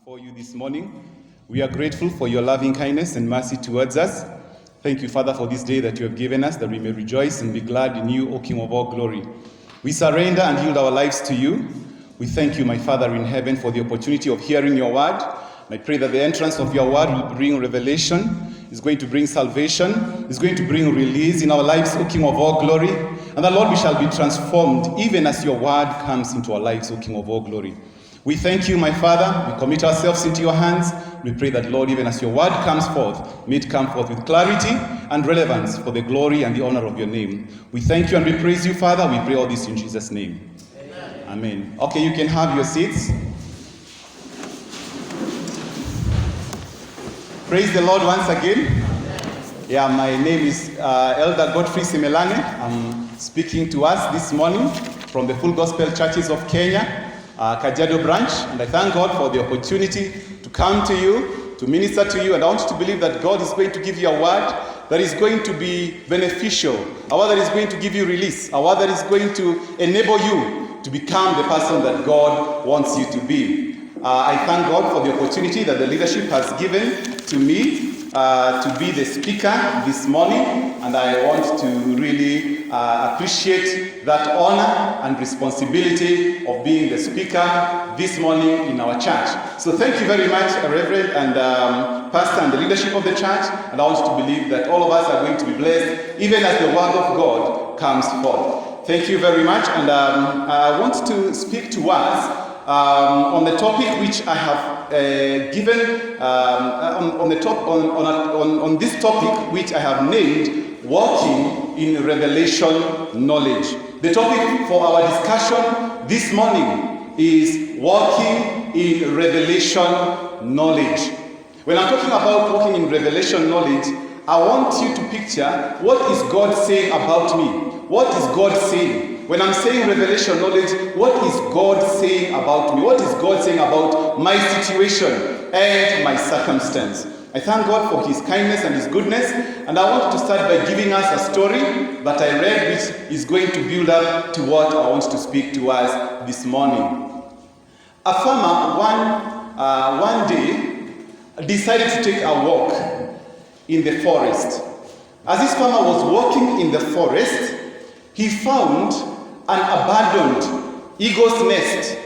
before you this morning. We are grateful for your loving kindness and mercy towards us. Thank you, Father, for this day that you have given us, that we may rejoice and be glad in you, O King of all glory. We surrender and yield our lives to you. We thank you, my Father in heaven, for the opportunity of hearing your word. And I pray that the entrance of your word will bring revelation, is going to bring salvation, is going to bring release in our lives, O King of all glory. And that, Lord, we shall be transformed even as your word comes into our lives, O King of all glory. We thank you, my Father. We commit ourselves into your hands. We pray that, Lord, even as your word comes forth, may it come forth with clarity and relevance for the glory and the honor of your name. We thank you and we praise you, Father. We pray all this in Jesus' name. Amen. Amen. Okay, you can have your seats. Praise the Lord once again. Yeah, my name is Elder Godfrey Simelane. I'm speaking to us this morning from the Full Gospel Churches of Kenya, Kajiado branch, and I thank God for the opportunity to come to you, to minister to you, and I want you to believe that God is going to give you a word that is going to be beneficial, a word that is going to give you release, a word that is going to enable you to become the person that God wants you to be. I thank God for the opportunity that the leadership has given to me to be the speaker this morning, and I want to really appreciate that honor and responsibility of being the speaker this morning in our church. So thank you very much, Reverend and Pastor and the leadership of the church, and I want you to believe that all of us are going to be blessed even as the word of God comes forth. Thank you very much, and I want to speak to us on the topic which I have given on this topic which I have named Walking in Revelation Knowledge. The topic for our discussion this morning is Walking in Revelation Knowledge. When I'm talking about walking in revelation knowledge, I want you to picture what is God saying about me. What is God saying? When I'm saying revelation knowledge, what is God saying about me? What is God saying about my situation and my circumstance? I thank God for his kindness and his goodness, and I want to start by giving us a story that I read which is going to build up to what I want to speak to us this morning. A farmer one day decided to take a walk in the forest. As this farmer was walking in the forest, he found an abandoned eagle's nest,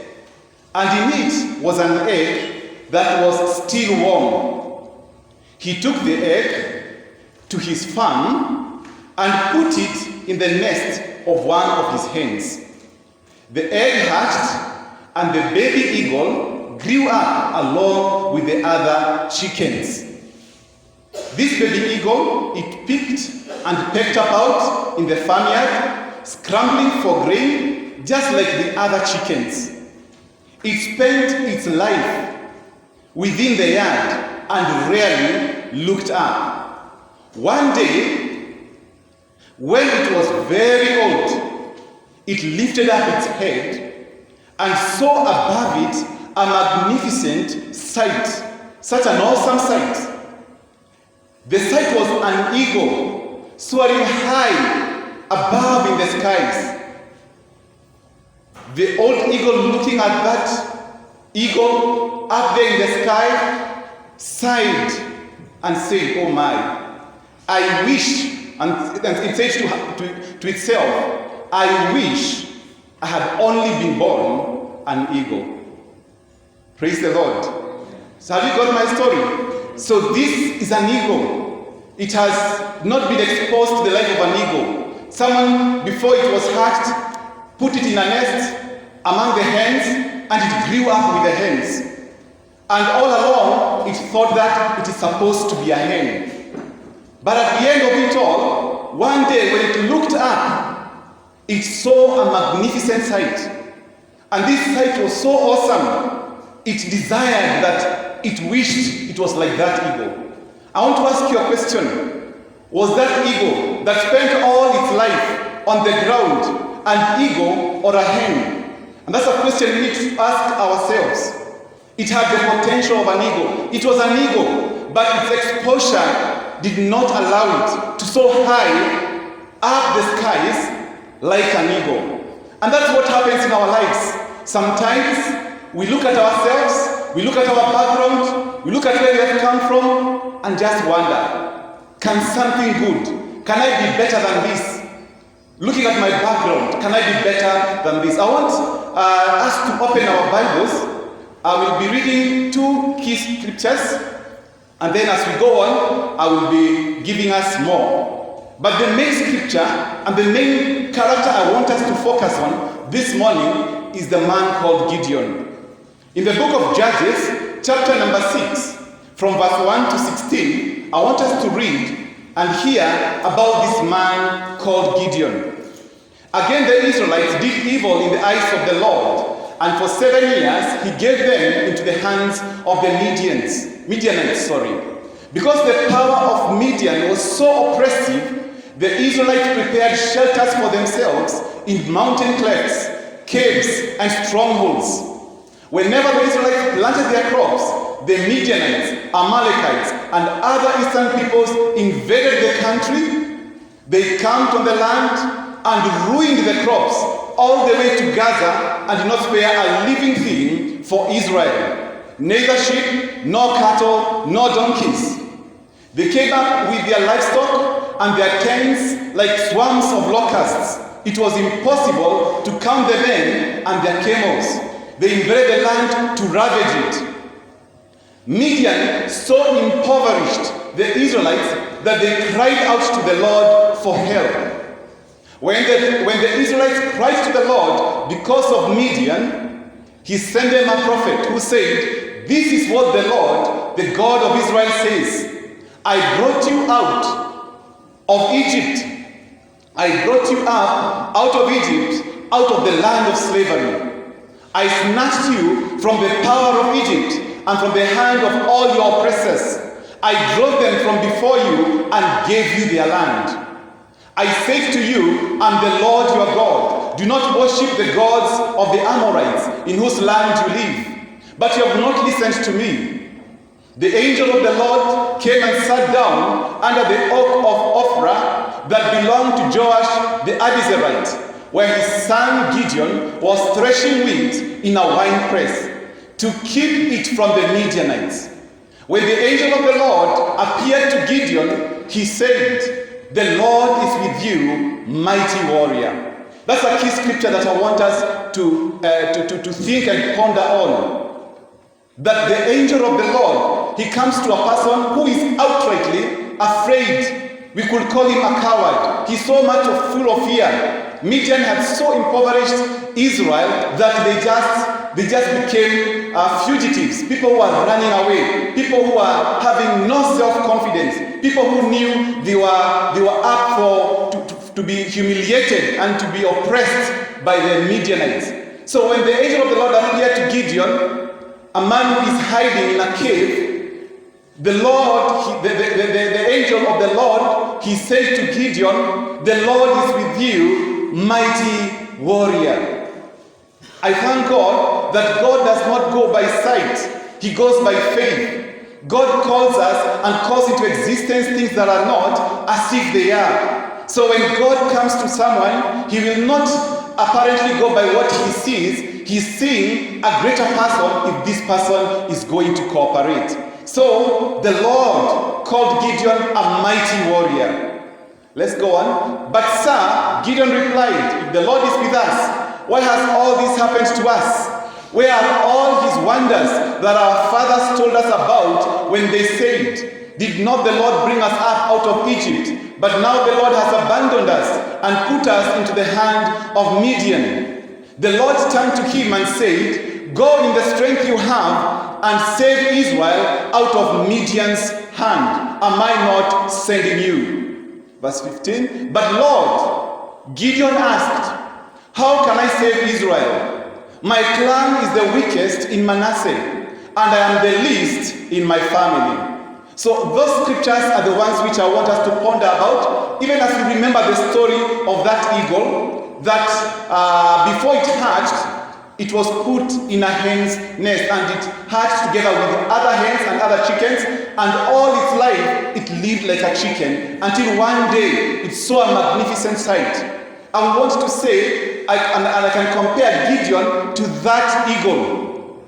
and in it was an egg that was still warm. He took the egg to his farm and put it in the nest of one of his hens. The egg hatched, and the baby eagle grew up along with the other chickens. This baby eagle, it picked and pecked about in the farmyard, scrambling for grain just like the other chickens. It spent its life within the yard and rarely looked up. One day, when it was very old, it lifted up its head and saw above it a magnificent sight, such an awesome sight. The sight was an eagle soaring high above in the skies. The old eagle, looking at that eagle up there in the sky, sighed and said, "Oh my, I wish," and it said to itself, "I wish I had only been born an eagle." Praise the Lord. So have you got my story? So this is an eagle. It has not been exposed to the life of an eagle. Someone, before it was hatched, put it in a nest among the hens, and it grew up with the hens. And all along, it thought that it is supposed to be a hen. But at the end of it all, one day when it looked up, it saw a magnificent sight. And this sight was so awesome, it desired that it wished it was like that eagle. I want to ask you a question. Was that eagle that spent all its life on the ground an eagle or a hen? And that's a question we need to ask ourselves. It had the potential of an eagle. It was an eagle, but its exposure did not allow it to soar high up the skies like an eagle. And that's what happens in our lives. Sometimes we look at ourselves we look at our background, we look at where we have come from, and just wonder, can something good, can I be better than this? Looking at my background, can I be better than this? I want us to open our Bibles. I will be reading 2 key scriptures, and then as we go on, I will be giving us more. But the main scripture and the main character I want us to focus on this morning is the man called Gideon. In the book of Judges, chapter number 6, from verse 1 to 16, I want us to read and hear about this man called Gideon. Again, the Israelites did evil in the eyes of the Lord, and for 7 years he gave them into the hands of the Midianites. Because the power of Midian was so oppressive, the Israelites prepared shelters for themselves in mountain clefts, caves, and strongholds. Whenever the Israelites planted their crops, the Midianites, Amalekites, and other eastern peoples invaded the country. They camped on the land and ruined the crops all the way to Gaza, and did not spare a living thing for Israel, neither sheep, nor cattle, nor donkeys. They came up with their livestock and their tents like swarms of locusts. It was impossible to count the men and their camels. They invaded the land to ravage it. Midian so impoverished the Israelites that they cried out to the Lord for help. When the Israelites cried to the Lord because of Midian, he sent them a prophet who said, "This is what the Lord, the God of Israel says, I brought you out of Egypt. I brought you up out of Egypt, out of the land of slavery. I snatched you from the power of Egypt and from the hand of all your oppressors. I drove them from before you and gave you their land. I said to you, I'm the Lord your God. Do not worship the gods of the Amorites in whose land you live. But you have not listened to me. The angel of the Lord came and sat down under the oak of Ophrah that belonged to Joash the Abiezrite, where his son Gideon was threshing wheat in a winepress to keep it from the Midianites. When the angel of the Lord appeared to Gideon, he said, the Lord is with you, mighty warrior. That's a key scripture that I want us to think and ponder on. That the angel of the Lord, he comes to a person who is outrightly afraid. We could call him a coward. He's so much full of fear. Midian had so impoverished Israel that they just became fugitives, people who are running away, people who are having no self-confidence, people who knew they were up to be humiliated and to be oppressed by the Midianites. So when the angel of the Lord appeared to Gideon, a man who is hiding in a cave, the angel of the Lord, he said to Gideon, the Lord is with you, mighty warrior. I thank God that God does not go by sight. He goes by faith. God calls us and calls into existence things that are not as if they are. So when God comes to someone, he will not apparently go by what he sees. He's seeing a greater person if this person is going to cooperate. So the Lord called Gideon a mighty warrior. Let's go on. But sir, Gideon replied, if the Lord is with us, why has all this happened to us? Where are all his wonders that our fathers told us about when they said, did not the Lord bring us up out of Egypt? But now the Lord has abandoned us and put us into the hand of Midian. The Lord turned to him and said, go in the strength you have and save Israel out of Midian's hand. Am I not sending you? Verse 15, but Lord, Gideon asked, how can I save Israel? My clan is the weakest in Manasseh, and I am the least in my family. So those scriptures are the ones which I want us to ponder about, even as we remember the story of that eagle, that before it hatched, it was put in a hen's nest, and it hatched together with other hens and other chickens, and all its life it lived like a chicken, until one day it saw a magnificent sight. I want to say, and I can compare Gideon to that eagle.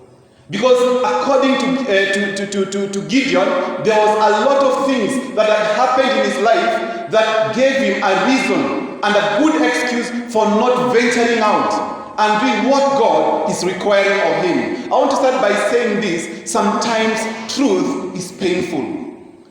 Because according to Gideon, there was a lot of things that had happened in his life that gave him a reason and a good excuse for not venturing out and doing what God is requiring of him. I want to start by saying this. Sometimes truth is painful.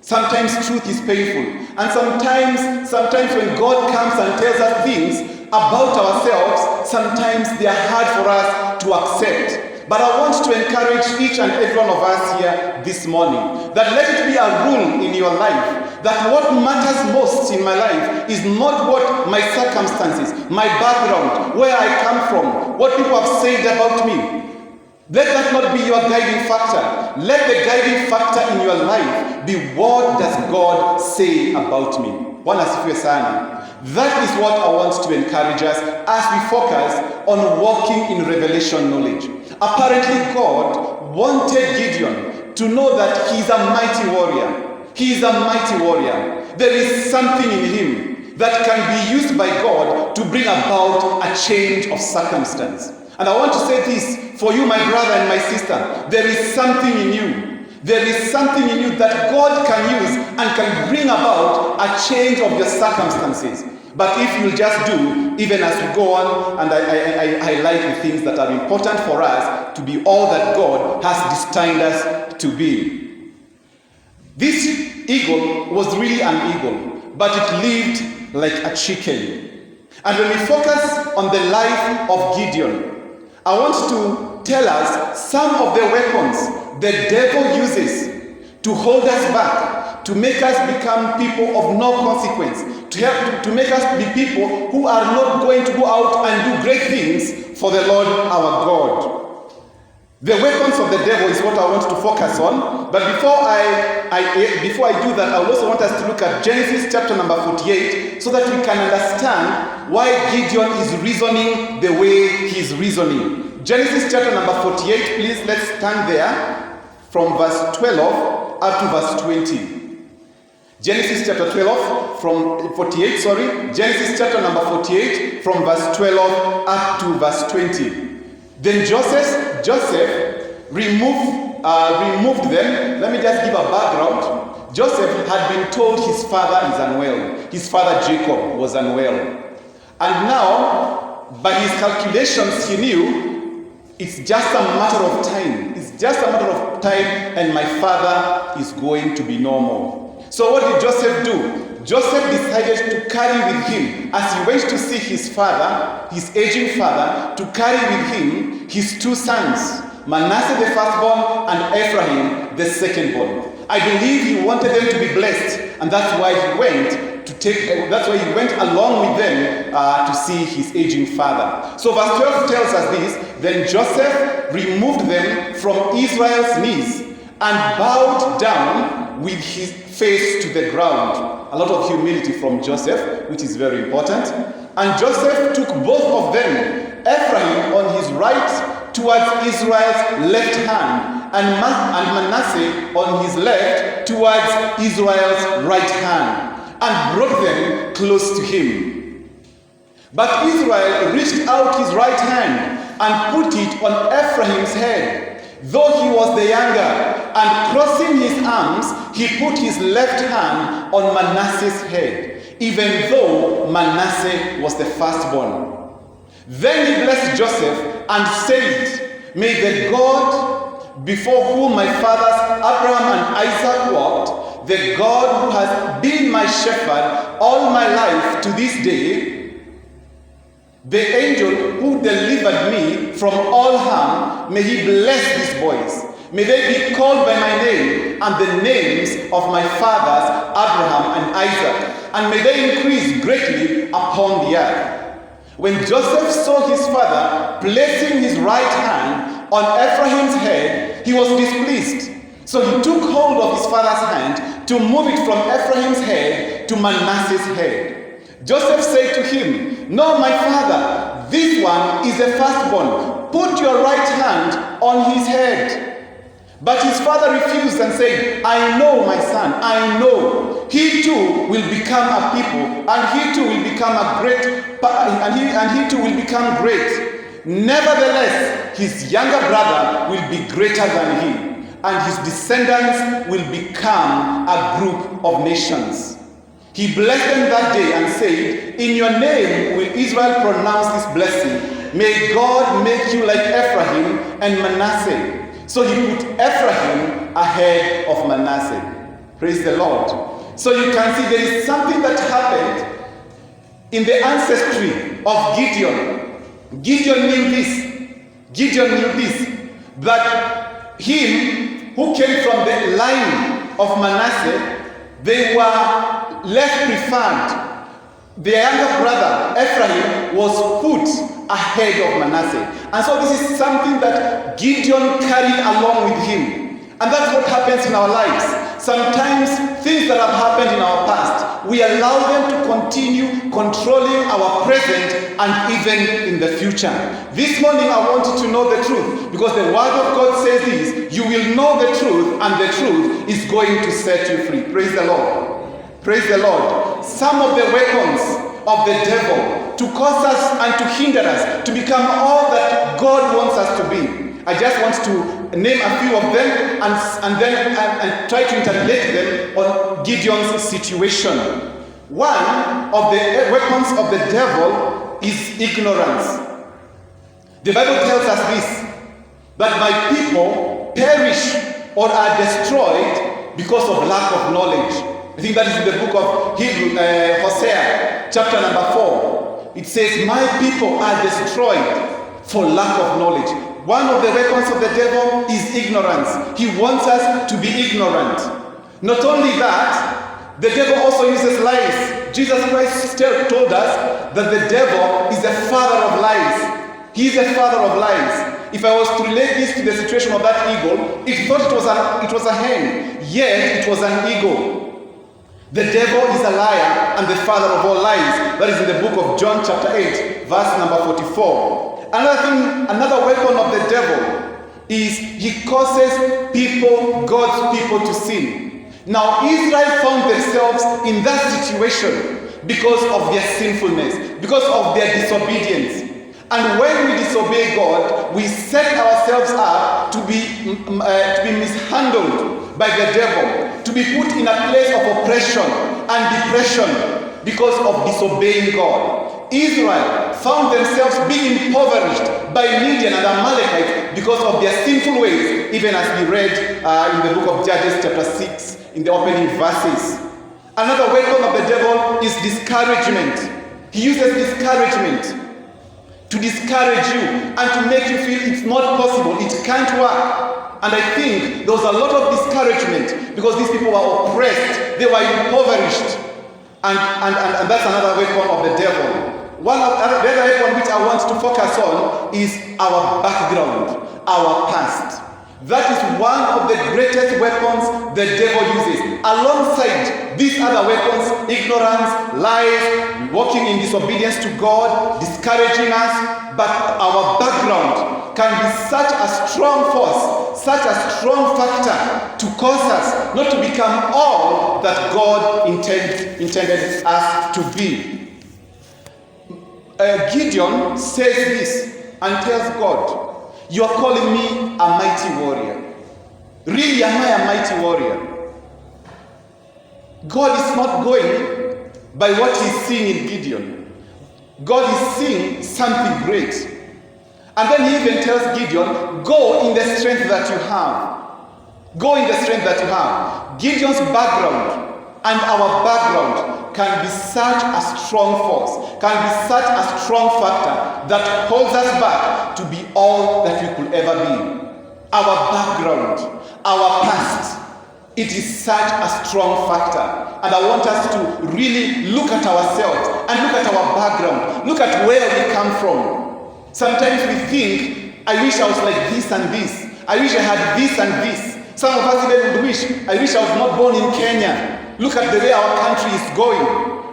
Sometimes truth is painful. And sometimes when God comes and tells us things about ourselves, sometimes they are hard for us to accept. But I want to encourage each and every one of us here this morning that let it be a rule in your life that what matters most in my life is not what my circumstances, my background, where I come from, what people have said about me. Let that not be your guiding factor. Let the guiding factor in your life be what does God say about me. Bwana asifiwe sana. That is what I want to encourage us as we focus on walking in revelation knowledge. Apparently God wanted Gideon to know that he is a mighty warrior. He is a mighty warrior. There is something in him that can be used by God to bring about a change of circumstance. And I want to say this for you, my brother and my sister. There is something in you. There is something in you that God can use and can bring about a change of your circumstances. But if you'll just do, even as we go on, and I highlight the things that are important for us to be all that God has destined us to be. This eagle was really an eagle, but it lived like a chicken. And when we focus on the life of Gideon, I want to tell us some of the weapons the devil uses to hold us back, to make us become people of no consequence, to make us be people who are not going to go out and do great things for the Lord our God. The weapons of the devil is what I want to focus on. But before I do that, I also want us to look at Genesis chapter number 48 so that we can understand why Gideon is reasoning the way he's reasoning. Genesis chapter number 48, please, let's stand there from verse 12 up to verse 20. Genesis chapter 12 from 48, Genesis chapter number 48 from verse 12 up to verse 20. Then Joseph removed them. Let me just give a background. Joseph had been told his father is unwell. His father Jacob was unwell. And now, by his calculations, he knew it's just a matter of time. It's just a matter of time and my father is going to be normal. So what did Joseph do? Joseph decided to carry with him, as he went to see his father, his aging father, to carry with him his two sons, Manasseh the firstborn and Ephraim the secondborn. I believe he wanted them to be blessed, and that's why he went along with them to see his aging father. So verse 12 tells us this: then Joseph removed them from Israel's knees and bowed down with his face to the ground. A lot of humility from Joseph, which is very important. And Joseph took both of them, Ephraim on his right towards Israel's left hand, and Manasseh on his left towards Israel's right hand, and brought them close to him. But Israel reached out his right hand and put it on Ephraim's head, though he was the younger, and crossing his arms, he put his left hand on Manasseh's head, even though Manasseh was the firstborn. Then he blessed Joseph and said, "May the God before whom my fathers Abraham and Isaac walked, the God who has been my shepherd all my life to this day, the angel who delivered me from all harm, may he bless these boys. May they be called by my name and the names of my fathers Abraham and Isaac, and may they increase greatly upon the earth." When Joseph saw his father placing his right hand on Ephraim's head, he was displeased. So he took hold of his father's hand to move it from Ephraim's head to Manasseh's head. Joseph said to him, "No, my father, this one is the firstborn. Put your right hand on his head." But his father refused and said, "I know, my son, I know. He too will become a people, and he too will become a great, and he too will become great. Nevertheless, his younger brother will be greater than he, and his descendants will become a group of nations. He blessed them that day and said, in your name will Israel pronounce this blessing. May God make you like Ephraim and Manasseh. So he put Ephraim ahead of Manasseh. Praise the Lord. So you can see there is something that happened in the ancestry of Gideon. Gideon knew this. Gideon knew this. That him who came from the line of Manasseh, they were less preferred. Their younger brother, Ephraim, was put ahead of Manasseh. And so this is something that Gideon carried along with him. And that's what happens in our lives. Sometimes things that have happened in our past, we allow them to continue controlling our present and even in the future. This morning I want you to know the truth, because the word of God says this: you will know the truth, and the truth is going to set you free. Praise the Lord. Praise the Lord. Some of the weapons of the devil to cause us and to hinder us to become all that God wants us to be. I just want to name a few of them and try to interrelate them on Gideon's situation. One of the weapons of the devil is ignorance. The Bible tells us this, that my people perish or are destroyed because of lack of knowledge. I think that is in the book of Hosea, chapter number 4. It says, my people are destroyed for lack of knowledge. One of the weapons of the devil is ignorance. He wants us to be ignorant. Not only that, the devil also uses lies. Jesus Christ told us that the devil is the father of lies. He is the father of lies. If I was to relate this to the situation of that eagle, it thought it was a hen, yet it was an eagle. The devil is a liar and the father of all lies. That is in the book of John chapter 8, verse number 44. Another weapon of the devil is he causes people, God's people, to sin. Now Israel found themselves in that situation because of their sinfulness, because of their disobedience. And when we disobey God, we set ourselves up to be mishandled by the devil, to be put in a place of oppression and depression because of disobeying God. Israel found themselves being impoverished by Midian and Amalekites because of their sinful ways, even as we read in the book of Judges chapter 6 in the opening verses. Another weapon of the devil is discouragement. He uses discouragement to discourage you and to make you feel it's not possible, it can't work. And I think there was a lot of discouragement because these people were oppressed, they were impoverished. And that's another weapon of the devil. The other weapon which I want to focus on is our background, our past. That is one of the greatest weapons the devil uses. Alongside these other weapons, ignorance, lies, walking in disobedience to God, discouraging us, but our background can be such a strong force, such a strong factor to cause us not to become all that God intended us to be. Gideon says this and tells God, you are calling me a mighty warrior. Really, am I a mighty warrior? God is not going by what he's seeing in Gideon. God is seeing something great. And then he even tells Gideon, go in the strength that you have. Go in the strength that you have. Gideon's background and our background can be such a strong force, can be such a strong factor that holds us back to be all that we could ever be. Our background, our past, it is such a strong factor. And I want us to really look at ourselves and look at our background, look at where we come from. Sometimes we think, I wish I was like this and this. I wish I had this and this. Some of us even would wish, I wish I was not born in Kenya. Look at the way our country is going.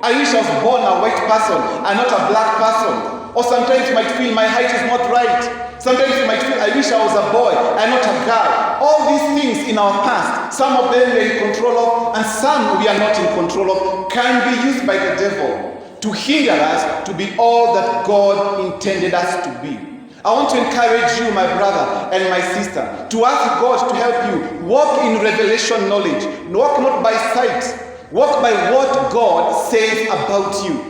I wish I was born a white person and not a black person. Or sometimes you might feel my height is not right. Sometimes you might feel I wish I was a boy and not a girl. All these things in our past, some of them we are in control of and some we are not in control of, can be used by the devil to hinder us to be all that God intended us to be. I want to encourage you, my brother and my sister, to ask God to help you walk in revelation knowledge. Walk not by sight, walk by what God says about you.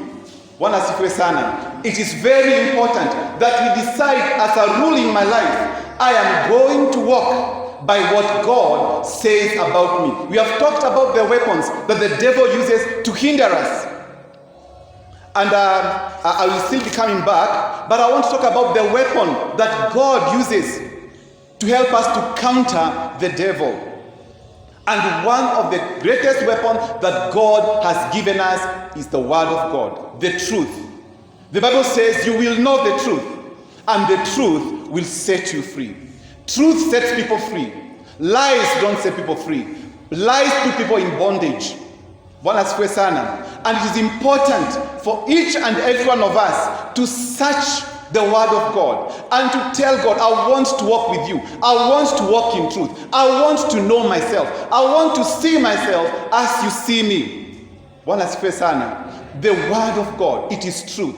Bwana asifiwe sana. It is very important that we decide as a rule in my life, I am going to walk by what God says about me. We have talked about the weapons that the devil uses to hinder us. And I will still be coming back, but I want to talk about the weapon that God uses to help us to counter the devil. And one of the greatest weapons that God has given us is the Word of God, the truth. The Bible says you will know the truth, and the truth will set you free. Truth sets people free. Lies don't set people free. Lies put people in bondage. Bwana asifiwe sana. And it is important for each and every one of us to search the Word of God and to tell God, I want to walk with you. I want to walk in truth. I want to know myself. I want to see myself as you see me. Bwana asifiwe sana. The Word of God, it is truth.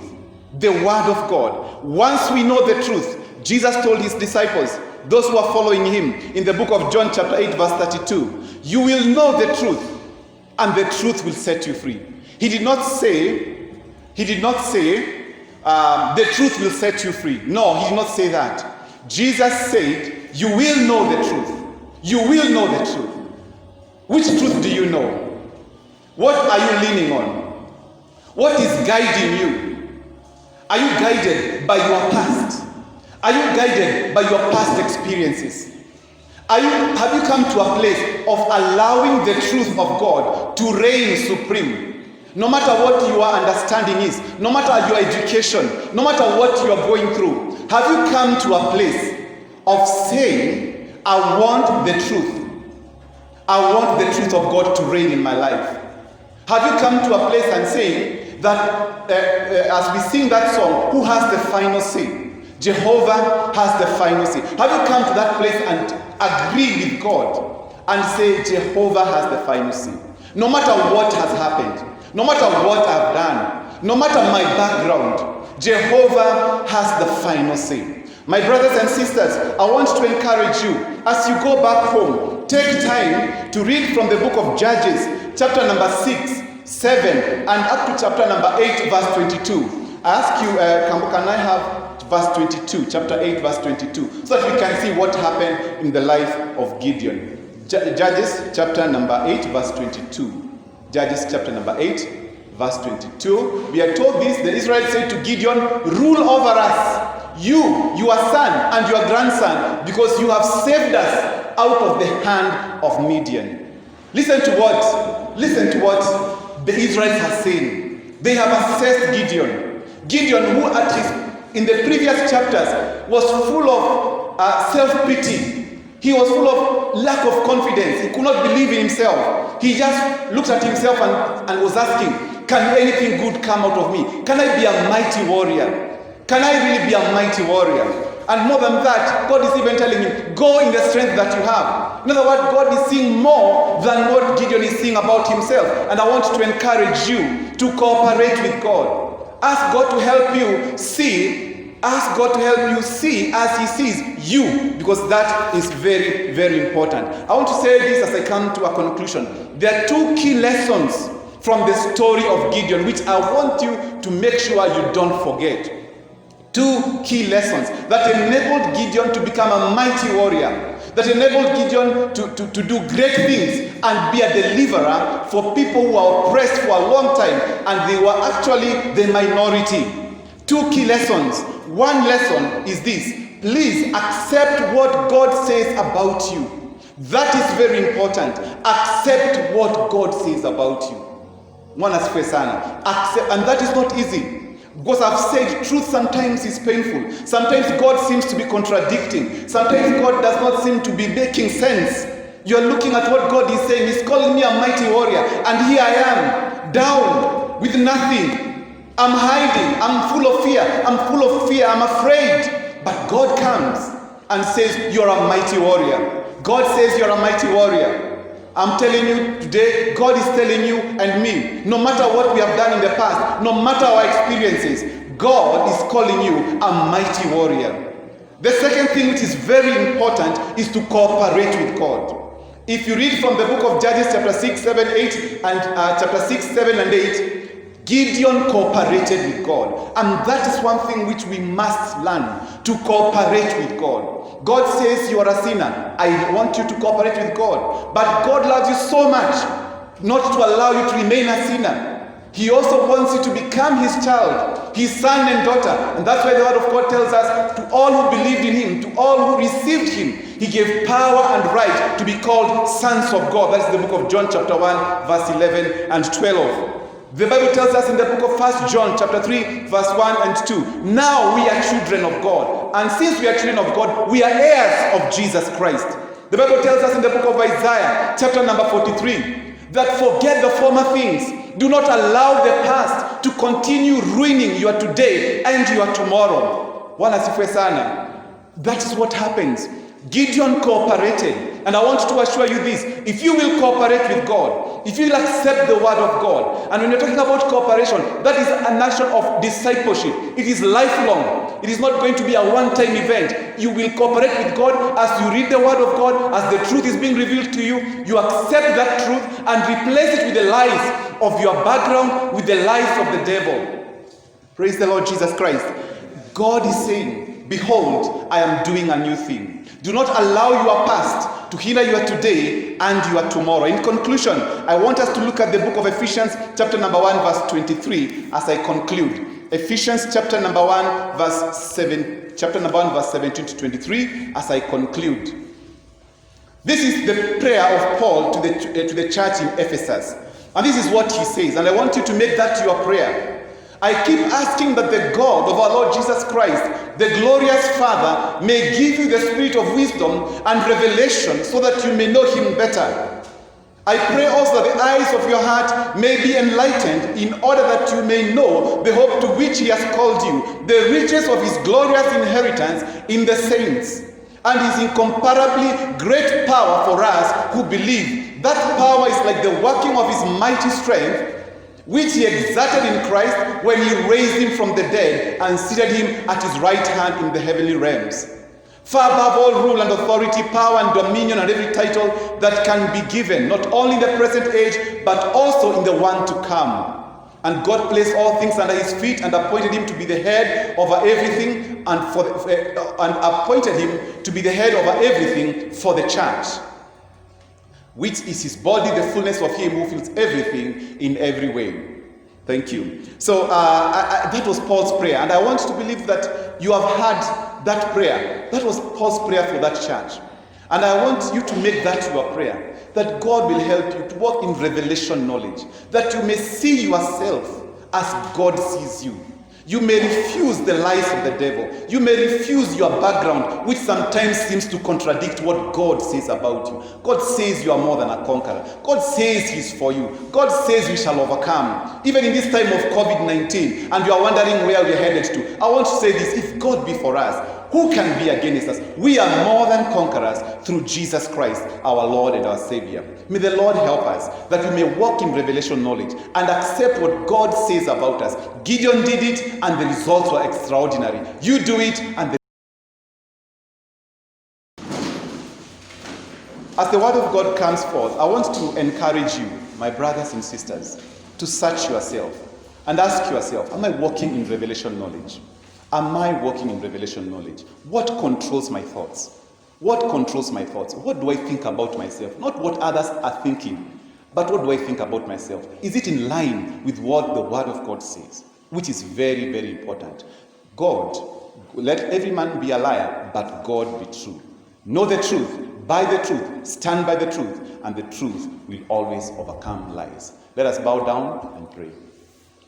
The Word of God. Once we know the truth, Jesus told his disciples, those who are following him, in the book of John chapter 8 verse 32, you will know the truth, and the truth will set you free. He did not say, the truth will set you free. No, he did not say that. Jesus said, you will know the truth. You will know the truth. Which truth do you know? What are you leaning on? What is guiding you? Are you guided by your past? Are you guided by your past experiences? Have you come to a place of allowing the truth of God to reign supreme? No matter what your understanding is, no matter your education, no matter what you are going through, have you come to a place of saying, I want the truth. I want the truth of God to reign in my life? Have you come to a place and saying that, as we sing that song, who has the final say? Jehovah has the final say. Have you come to that place and agree with God and say, Jehovah has the final say? No matter what has happened, no matter what I've done, no matter my background, Jehovah has the final say. My brothers and sisters, I want to encourage you, as you go back home, take time to read from the book of Judges, chapter number 6, 7, and up to chapter number 8, verse 22. I ask you, can I have verse 22, chapter 8, verse 22, so that we can see what happened in the life of Gideon. Judges, chapter number 8, verse 22. Judges, chapter number 8, verse 22. We are told this, the Israelites said to Gideon, rule over us, you, your son, and your grandson, because you have saved us out of the hand of Midian. Listen to what the Israelites are saying. They have assessed Gideon. Gideon, who in the previous chapters was full of self-pity. He was full of lack of confidence. He could not believe in himself. He just looked at himself and was asking, can anything good come out of me? Can I be a mighty warrior? Can I really be a mighty warrior? And more than that, God is even telling him, go in the strength that you have. In other words, God is seeing more than what Gideon is seeing about himself. And I want to encourage you to cooperate with God. Ask God to help you see. Ask God to help you see as he sees you, because that is very, very important. I want to say this as I come to a conclusion. There are two key lessons from the story of Gideon, which I want you to make sure you don't forget. Two key lessons that enabled Gideon to become a mighty warrior, that enabled Gideon to do great things and be a deliverer for people who are oppressed for a long time, and they were actually the minority. Two key lessons. One lesson is this: please accept what God says about you. That is very important. Accept what God says about you. Accept, and that is not easy. Because I've said truth sometimes is painful. Sometimes God seems to be contradicting. Sometimes God does not seem to be making sense. You're looking at what God is saying. He's calling me a mighty warrior. And here I am, down, with nothing. I'm hiding. I'm full of fear. I'm afraid. But God comes and says, you're a mighty warrior. God says you're a mighty warrior. I'm telling you today, God is telling you and me, no matter what we have done in the past, no matter our experiences, God is calling you a mighty warrior. The second thing which is very important is to cooperate with God. If you read from the book of Judges chapter 6, 7, 8, and chapter 6, 7, and 8, Gideon cooperated with God. And that is one thing which we must learn, to cooperate with God. God says you are a sinner. I want you to cooperate with God. But God loves you so much not to allow you to remain a sinner. He also wants you to become his child, his son and daughter. And that's why the word of God tells us, to all who believed in him, to all who received him, he gave power and right to be called sons of God. That's the book of John chapter 1, verse 11 and 12. The Bible tells us in the book of 1 John chapter 3, verse 1 and 2, now we are children of God. And since we are children of God, we are heirs of Jesus Christ. The Bible tells us in the book of Isaiah chapter number 43, that forget the former things. Do not allow the past to continue ruining your today and your tomorrow. Bwana asifiwe sana. That is what happens. Gideon cooperated. And I want to assure you this. If you will cooperate with God, if you will accept the word of God, and when you're talking about cooperation, that is an action of discipleship. It is lifelong. It is not going to be a one-time event. You will cooperate with God as you read the word of God, as the truth is being revealed to you. You accept that truth and replace it with the lies of your background, with the lies of the devil. Praise the Lord Jesus Christ. God is saying, behold, I am doing a new thing. Do not allow your past to hinder your today and your tomorrow. In conclusion, I want us to look at the book of Ephesians chapter number 1 verse 23 as I conclude. Ephesians chapter number 1 verse 17 to 23 as I conclude. This is the prayer of Paul to the church in Ephesus. And this is what he says, and I want you to make that your prayer. I keep asking that the God of our Lord Jesus Christ, the glorious Father, may give you the spirit of wisdom and revelation so that you may know him better. I pray also that the eyes of your heart may be enlightened in order that you may know the hope to which he has called you, the riches of his glorious inheritance in the saints, and his incomparably great power for us who believe. That power is like the working of his mighty strength, which he exerted in Christ when he raised him from the dead and seated him at his right hand in the heavenly realms. Far above all rule and authority, power and dominion and every title that can be given, not only in the present age, but also in the one to come. And God placed all things under his feet and appointed him to be the head over everything and appointed him to be the head over everything for the church, which is his body, the fullness of him who fills everything in every way. Thank you. So that was Paul's prayer. And I want to believe that you have heard that prayer. That was Paul's prayer for that church. And I want you to make that your prayer. That God will help you to walk in revelation knowledge. That you may see yourself as God sees you. You may refuse the lies of the devil. You may refuse your background, which sometimes seems to contradict what God says about you. God says you are more than a conqueror. God says he's for you. God says we shall overcome. Even in this time of COVID-19, and you are wondering where we're headed to, I want to say this: if God be for us, who can be against us? We are more than conquerors through Jesus Christ, our Lord and our Savior. May the Lord help us that we may walk in revelation knowledge and accept what God says about us. Gideon did it, and the results were extraordinary. You do it, and as the word of God comes forth, I want to encourage you, my brothers and sisters, to search yourself and ask yourself, am I walking in revelation knowledge? Am I walking in revelation knowledge? What controls my thoughts? What controls my thoughts? What do I think about myself? Not what others are thinking, but what do I think about myself? Is it in line with what the word of God says? Which is very, very important. God, let every man be a liar, but God be true. Know the truth, by the truth, stand by the truth, and the truth will always overcome lies. Let us bow down and pray.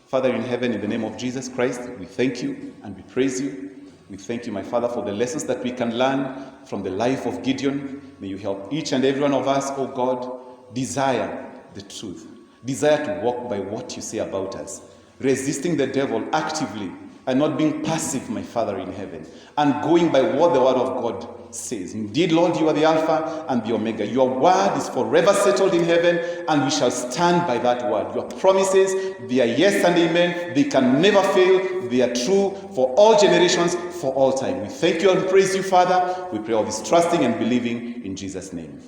Father in heaven, in the name of Jesus Christ, we thank you and we praise you. We thank you, my Father, for the lessons that we can learn from the life of Gideon. May you help each and every one of us, oh God, desire the truth. Desire to walk by what you say about us. Resisting the devil actively and not being passive, my Father in heaven, and going by what the word of God says. Indeed, Lord, you are the Alpha and the Omega. Your word is forever settled in heaven, and we shall stand by that word. Your promises, they are yes and amen. They can never fail. They are true for all generations, for all time. We thank you and praise you, Father. We pray all this trusting and believing in Jesus' name.